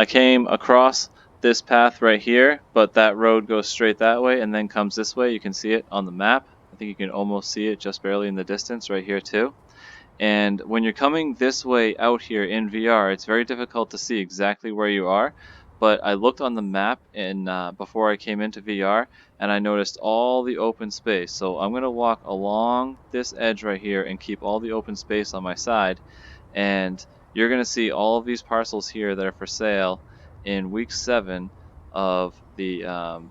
came across this path right here, but that road goes straight that way and then comes this way. You can see it on the map. I think you can almost see it just barely in the distance right here too. And when you're coming this way out here in VR, it's very difficult to see exactly where you are. But I looked on the map before I came into VR, and I noticed all the open space. So I'm going to walk along this edge right here and keep all the open space on my side. And you're going to see all of these parcels here that are for sale in week 7 of the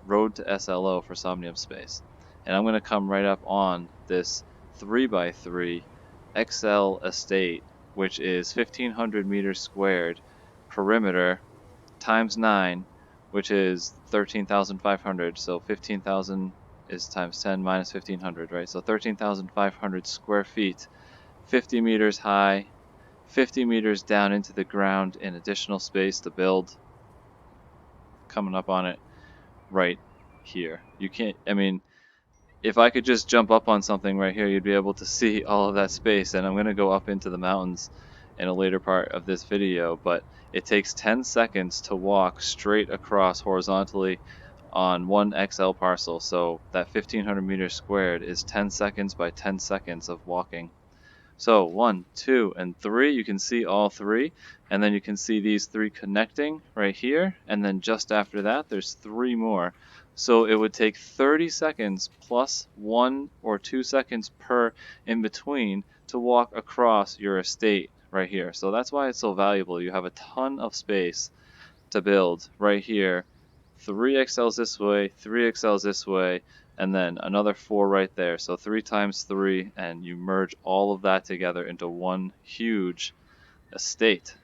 Road to SLO for Somnium Space. And I'm going to come right up on this 3x3 XL estate, which is 1,500 meters squared, perimeter times 9, which is 13,500. So 15,000 is times 10 minus 1,500, right? So 13,500 square feet, 50 meters high, 50 meters down into the ground in additional space to build. Coming up on it right here. You can't, I mean, if I could just jump up on something right here, you'd be able to see all of that space. And I'm going to go up into the mountains in a later part of this video, but it takes 10 seconds to walk straight across horizontally on one XL parcel. So that 1,500 meters squared is 10 seconds by 10 seconds of walking. So 1, 2, and 3, you can see all 3, and then you can see these 3 connecting right here, and then just after that there's 3 more. So it would take 30 seconds plus 1 or 2 seconds per in between to walk across your estate right here. So that's why it's so valuable. You have a ton of space to build right here. 3 XLs this way, 3 XLs this way, and then another 4 right there. So 3 times 3, and you merge all of that together into one huge estate.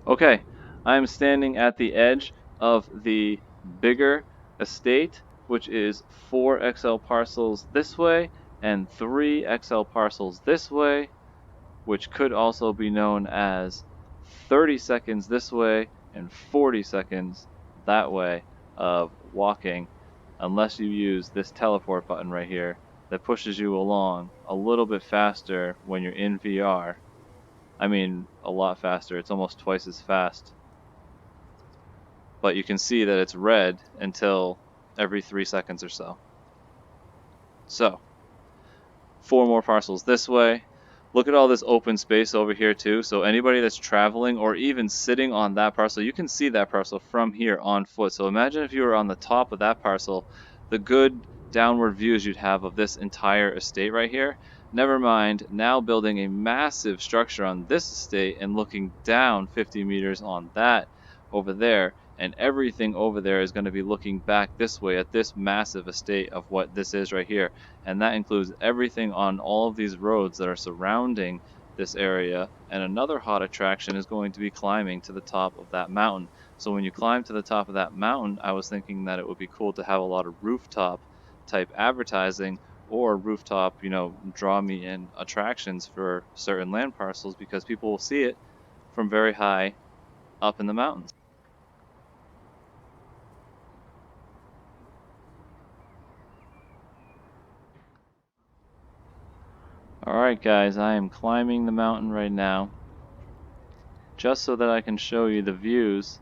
Okay, I'm standing at the edge of the bigger estate, which is 4 XL parcels this way and 3 XL parcels this way, which could also be known as 30 seconds this way and 40 seconds that way of walking, unless you use this teleport button right here that pushes you along a little bit faster when you're in VR. I mean, a lot faster. It's almost twice as fast. But you can see that it's red until every 3 seconds or so. So, 4 more parcels this way. Look at all this open space over here too. So anybody that's traveling or even sitting on that parcel, you can see that parcel from here on foot. So imagine if you were on the top of that parcel, the good downward views you'd have of this entire estate right here. Never mind now building a massive structure on this estate and looking down 50 meters on that over there. And everything over there is going to be looking back this way at this massive estate of what this is right here. And that includes everything on all of these roads that are surrounding this area. And another hot attraction is going to be climbing to the top of that mountain. So when you climb to the top of that mountain, I was thinking that it would be cool to have a lot of rooftop type advertising or rooftop, draw me in attractions for certain land parcels, because people will see it from very high up in the mountains. Alright guys, I am climbing the mountain right now, just so that I can show you the views.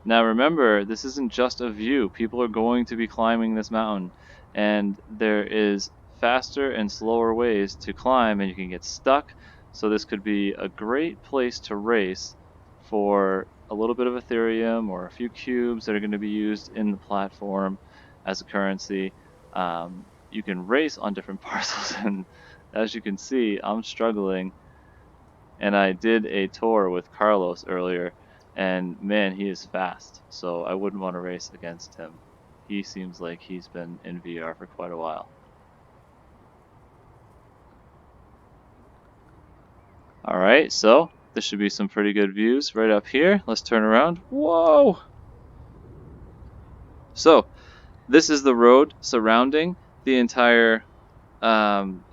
Now remember, this isn't just a view. People are going to be climbing this mountain, and there is faster and slower ways to climb, and you can get stuck. So this could be a great place to race for a little bit of Ethereum or a few cubes that are going to be used in the platform as a currency. You can race on different parcels, and as you can see, I'm struggling. And I did a tour with Carlos earlier, and man, he is fast, so I wouldn't want to race against him. He seems like he's been in VR for quite a while. Alright, so this should be some pretty good views right up here. Let's turn around. Whoa! So, this is the road surrounding the entire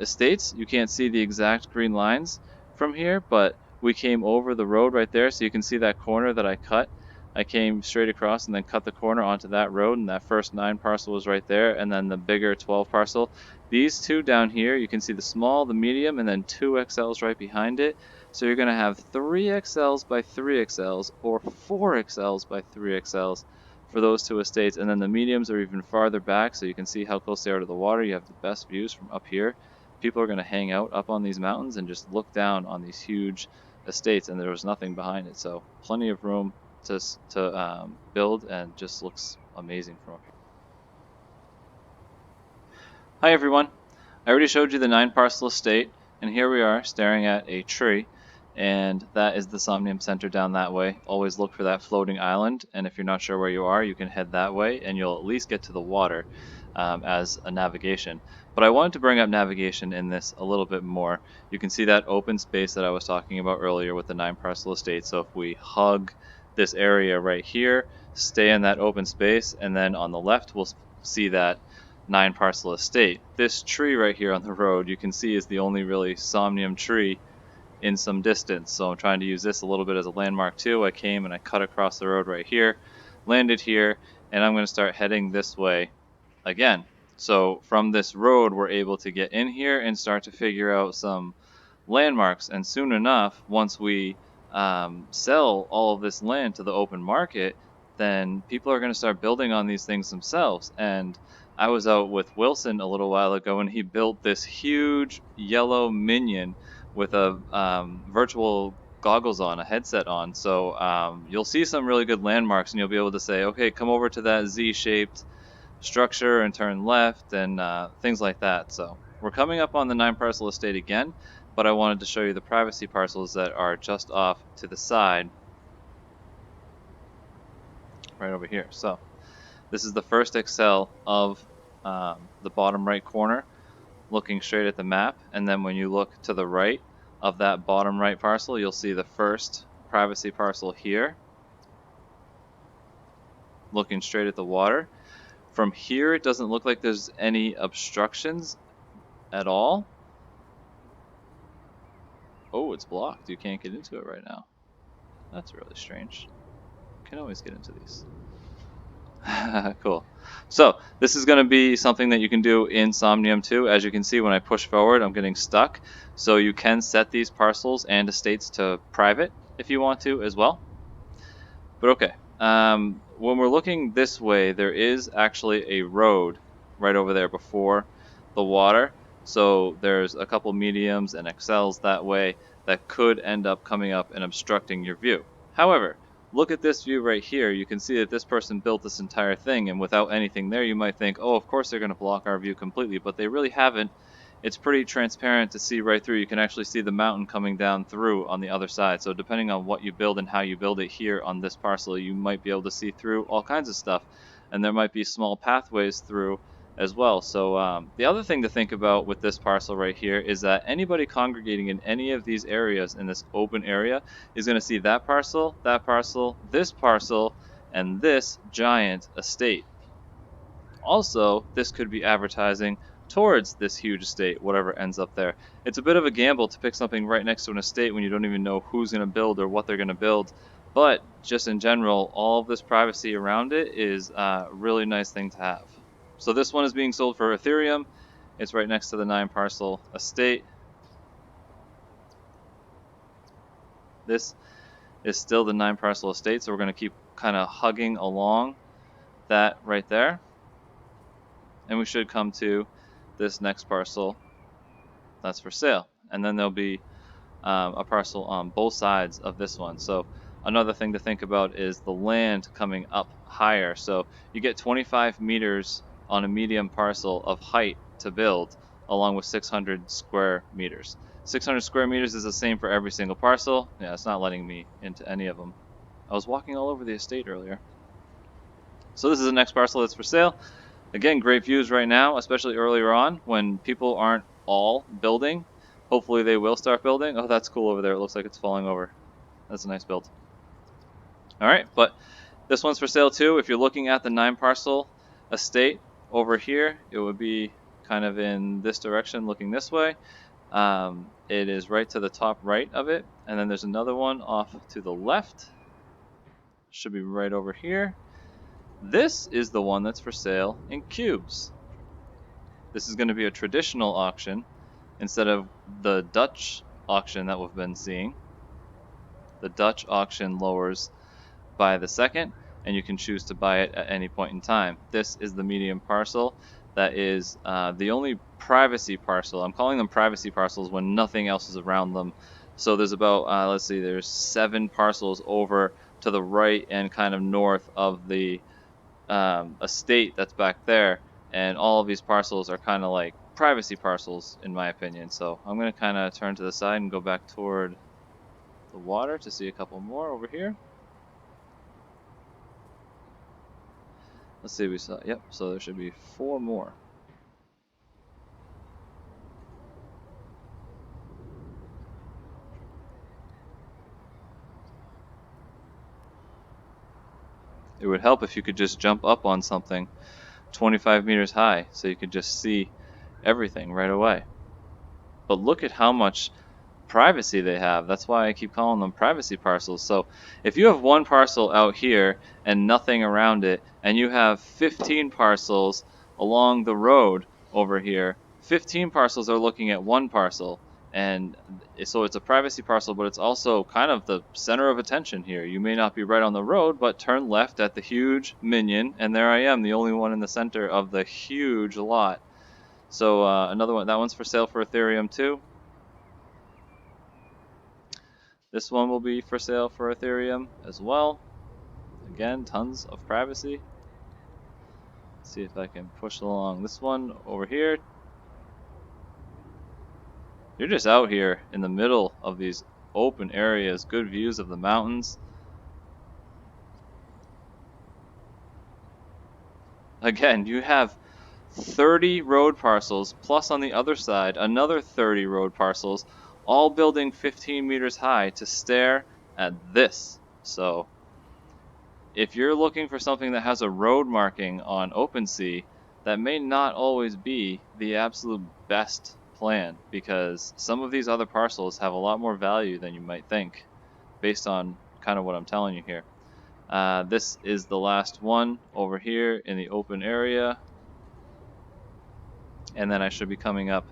estates. You can't see the exact green lines from here, but we came over the road right there, so you can see that corner that I cut. I came straight across and then cut the corner onto that road, and that first 9 parcel was right there, and then the bigger 12 parcel. These 2 down here, you can see the small, the medium, and then 2 XLs right behind it. So you're going to have 3XLs by 3XLs or 4XLs by 3XLs for those two estates. And then the mediums are even farther back, so you can see how close they are to the water. You have the best views from up here. People are going to hang out up on these mountains and just look down on these huge estates, and there was nothing behind it. So plenty of room to build, and just looks amazing from up here. Hi everyone. I already showed you the 9-parcel estate, and here we are staring at a tree, and that is the Somnium Center down that way. Always look for that floating island, and if you're not sure where you are, you can head that way, and you'll at least get to the water as a navigation. But I wanted to bring up navigation in this a little bit more. You can see that open space that I was talking about earlier with the 9-parcel estate. So if we hug this area right here, stay in that open space, and then on the left we'll see that 9-parcel estate. This tree right here on the road, you can see, is the only really Somnium tree in some distance. So I'm trying to use this a little bit as a landmark too. I came and I cut across the road right here, landed here, and I'm going to start heading this way again. So from this road, we're able to get in here and start to figure out some landmarks. And soon enough, once we sell all of this land to the open market, then people are going to start building on these things themselves. And I was out with Wilson a little while ago, and he built this huge yellow minion with a virtual goggles on, a headset on. So you'll see some really good landmarks, and you'll be able to say, okay, come over to that Z-shaped structure and turn left, and things like that. So we're coming up on the 9-parcel estate again, but I wanted to show you the privacy parcels that are just off to the side right over here. So this is the first Excel of the bottom right corner, looking straight at the map, and then when you look to the right of that bottom right parcel, you'll see the first privacy parcel here, looking straight at the water. From here, it doesn't look like there's any obstructions at all. Oh, it's blocked. You can't get into it right now. That's really strange. You can always get into these. Cool. So this is going to be something that you can do in Somnium too. As you can see, when I push forward, I'm getting stuck. So you can set these parcels and estates to private if you want to as well. But okay, when we're looking this way, there is actually a road right over there before the water. So there's a couple mediums and XLs that way that could end up coming up and obstructing your view. However, look at this view right here. You can see that this person built this entire thing, and without anything there, you might think, oh, of course they're going to block our view completely, but they really haven't. It's pretty transparent to see right through. You can actually see the mountain coming down through on the other side. So depending on what you build and how you build it here on this parcel, you might be able to see through all kinds of stuff. And there might be small pathways through as well. So the other thing to think about with this parcel right here is that anybody congregating in any of these areas in this open area is going to see that parcel, this parcel, and this giant estate. Also, this could be advertising towards this huge estate, whatever ends up there. It's a bit of a gamble to pick something right next to an estate when you don't even know who's going to build or what they're going to build. But just in general, all of this privacy around it is a really nice thing to have. So this one is being sold for Ethereum. It's right next to the 9-parcel estate. This is still the 9-parcel estate, so we're going to keep kind of hugging along that right there. And we should come to this next parcel that's for sale. And then there'll be a parcel on both sides of this one. So another thing to think about is the land coming up higher. So you get 25 meters on a medium parcel of height to build, along with 600 square meters. 600 square meters is the same for every single parcel. Yeah, it's not letting me into any of them. I was walking all over the estate earlier. So this is the next parcel that's for sale. Again, great views right now, especially earlier on when people aren't all building. Hopefully they will start building. Oh, that's cool over there. It looks like it's falling over. That's a nice build. All right, but this one's for sale too. If you're looking at the 9-parcel estate over here, it would be kind of in this direction, looking this way. It is right to the top right of it. And then there's another one off to the left. Should be right over here. This is the one that's for sale in cubes. This is going to be a traditional auction instead of the Dutch auction that we've been seeing. The Dutch auction lowers by the second, and you can choose to buy it at any point in time. This is the medium parcel. That is the only privacy parcel. I'm calling them privacy parcels when nothing else is around them. So there's about, let's see, there's 7 parcels over to the right and kind of north of the estate that's back there, and all of these parcels are kind of like privacy parcels in my opinion. So I'm going to kind of turn to the side and go back toward the water to see a couple more over here. Let's see, we saw, yep, so there should be 4 more. It would help if you could just jump up on something 25 meters high so you could just see everything right away. But look at how much privacy they have. That's why I keep calling them privacy parcels. So if you have one parcel out here and nothing around it, and you have 15 parcels along the road over here, 15 parcels are looking at one parcel. And so it's a privacy parcel, but it's also kind of the center of attention here. You may not be right on the road, but turn left at the huge minion, and there I am, the only one in the center of the huge lot. So another one, that one's for sale for Ethereum too. This one will be for sale for Ethereum as well. Again, tons of privacy. Let's see if I can push along this one over here. You're just out here in the middle of these open areas, good views of the mountains. Again, you have 30 road parcels, plus on the other side, another 30 road parcels, all building 15 meters high to stare at this. So if you're looking for something that has a road marking on OpenSea, that may not always be the absolute best plan, because some of these other parcels have a lot more value than you might think, based on kind of what I'm telling you here. This is the last one over here in the open area, and then I should be coming up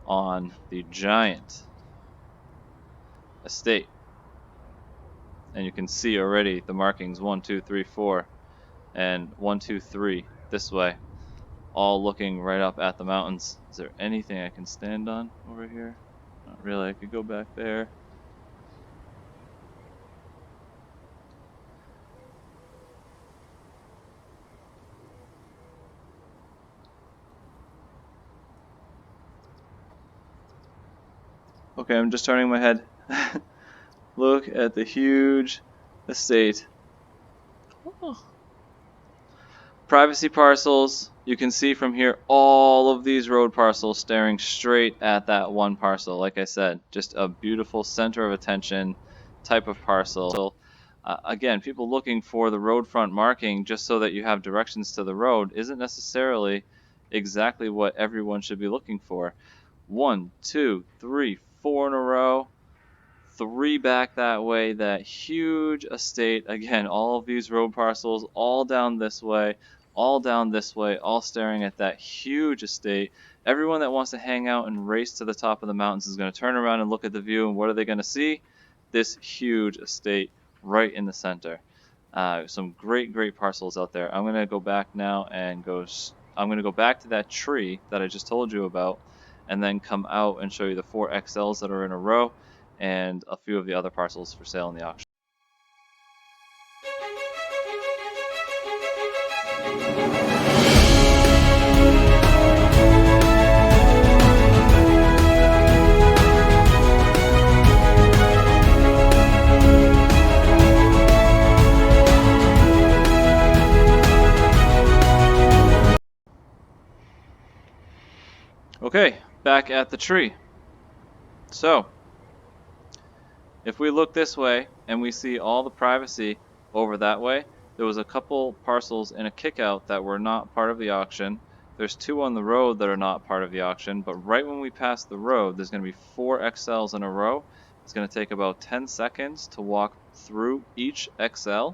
on the giant estate. And you can see already the markings 1, 2, 3, 4, and 1, 2, 3 this way, all looking right up at the mountains. Is there anything I can stand on over here? Not really. I could go back there. Okay, I'm just turning my head. Look at the huge estate. Oh. Privacy parcels. You can see from here all of these road parcels staring straight at that one parcel. Like I said, just a beautiful center of attention type of parcel. Again, people looking for the road front marking just so that you have directions to the road isn't necessarily exactly what everyone should be looking for. 1, 2, 3, 4 in a row. 3 back that way, that huge estate. Again, all of these road parcels all down this way, all down this way, all staring at that huge estate. Everyone that wants to hang out and race to the top of the mountains is going to turn around and look at the view, and what are they going to see? This huge estate right in the center. Some great parcels out there. I'm going to go back now and I'm going to go back to that tree that I just told you about, and then come out and show you the 4 XLs that are in a row, and a few of the other parcels for sale in the auction. Okay, back at the tree. So if we look this way and we see all the privacy over that way, there was a couple parcels in a kickout that were not part of the auction. There's 2 on the road that are not part of the auction, but right when we pass the road, there's going to be 4 XLs in a row. It's going to take about 10 seconds to walk through each XL,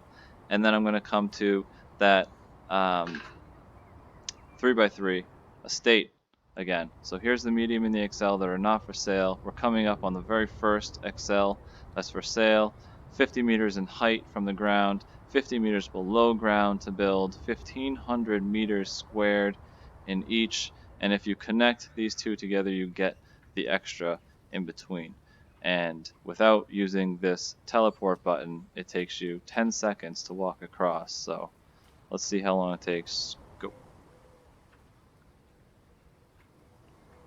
and then I'm going to come to that 3x3 estate again. So here's the medium and the XL that are not for sale. We're coming up on the very first XL that's for sale 50 meters in height from the ground, 50 meters below ground to build, 1,500 meters squared in each. And if you connect these two together, you get the extra in between. And without using this teleport button, it takes you 10 seconds to walk across. So let's see how long it takes. Go.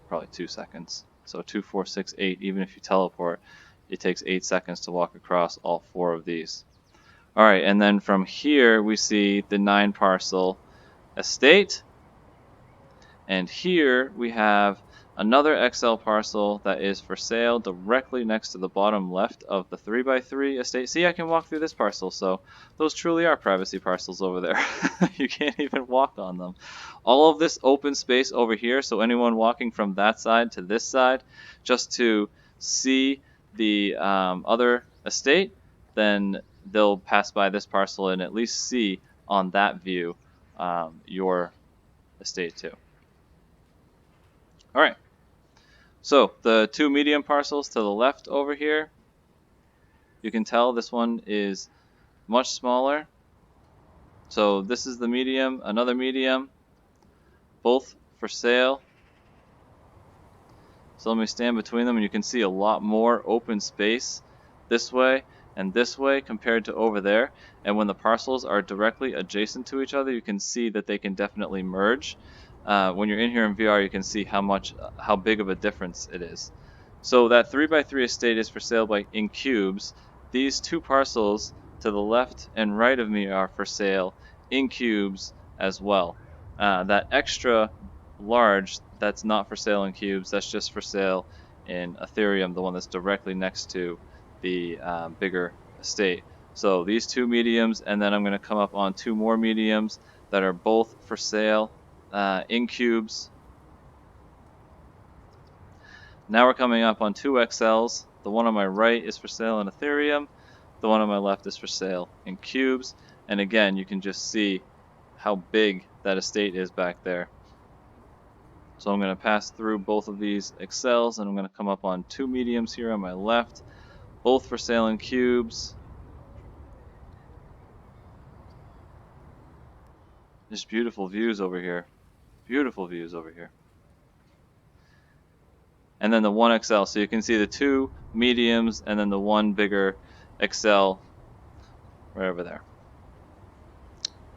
Probably 2 seconds. So 2, 4, 6, 8. Even if you teleport, it takes 8 seconds to walk across all 4 of these. Alright, and then from here we see the 9 parcel estate. And here we have another XL parcel that is for sale directly next to the bottom left of the 3x3 estate. See, I can walk through this parcel, so those truly are privacy parcels over there. You can't even walk on them. All of this open space over here, so anyone walking from that side to this side, just to see the other estate, then they'll pass by this parcel and at least see on that view your estate too. All right, so the 2 medium parcels to the left over here, you can tell this one is much smaller. So this is the medium, another medium, both for sale. So let me stand between them and you can see a lot more open space this way and this way compared to over there. And when the parcels are directly adjacent to each other, you can see that they can definitely merge. When you're in here in VR, you can see how big of a difference it is. So that 3x3 estate is for sale in cubes. These 2 parcels to the left and right of me are for sale in cubes as well. That extra large, that's not for sale in cubes, that's just for sale in Ethereum, the one that's directly next to the bigger estate. So these 2 mediums, and then I'm going to come up on 2 more mediums that are both for sale in cubes. Now we're coming up on 2 XLs. The one on my right is for sale in Ethereum. The one on my left is for sale in cubes. And again, you can just see how big that estate is back there. So I'm going to pass through both of these XLs and I'm going to come up on 2 mediums here on my left, both for sale in cubes. Just beautiful views over here. Beautiful views over here. And then the 1 XL, so you can see the 2 mediums and then the 1 bigger XL right over there.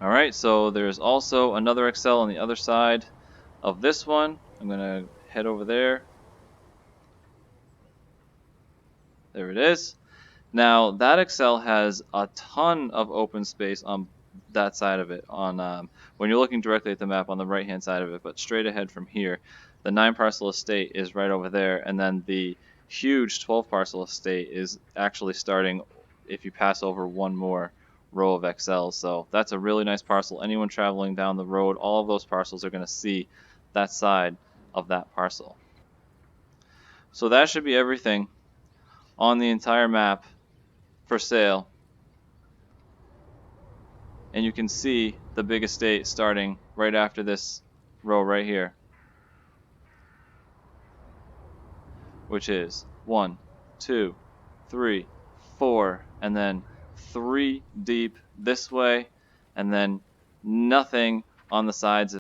Alright, so there's also another XL on the other side of this one. I'm going to head over there. There it is. Now that XL has a ton of open space on that side of it. When you're looking directly at the map on the right hand side of it, but straight ahead from here, the 9 parcel estate is right over there, and then the huge 12 parcel estate is actually starting if you pass over one more row of XLs. So that's a really nice parcel. Anyone traveling down the road, all of those parcels are going to see that side of that parcel. So that should be everything on the entire map for sale. And you can see the big estate starting right after this row right here, which is 1, 2, 3, 4, and then 3 deep this way, and then nothing on the sides of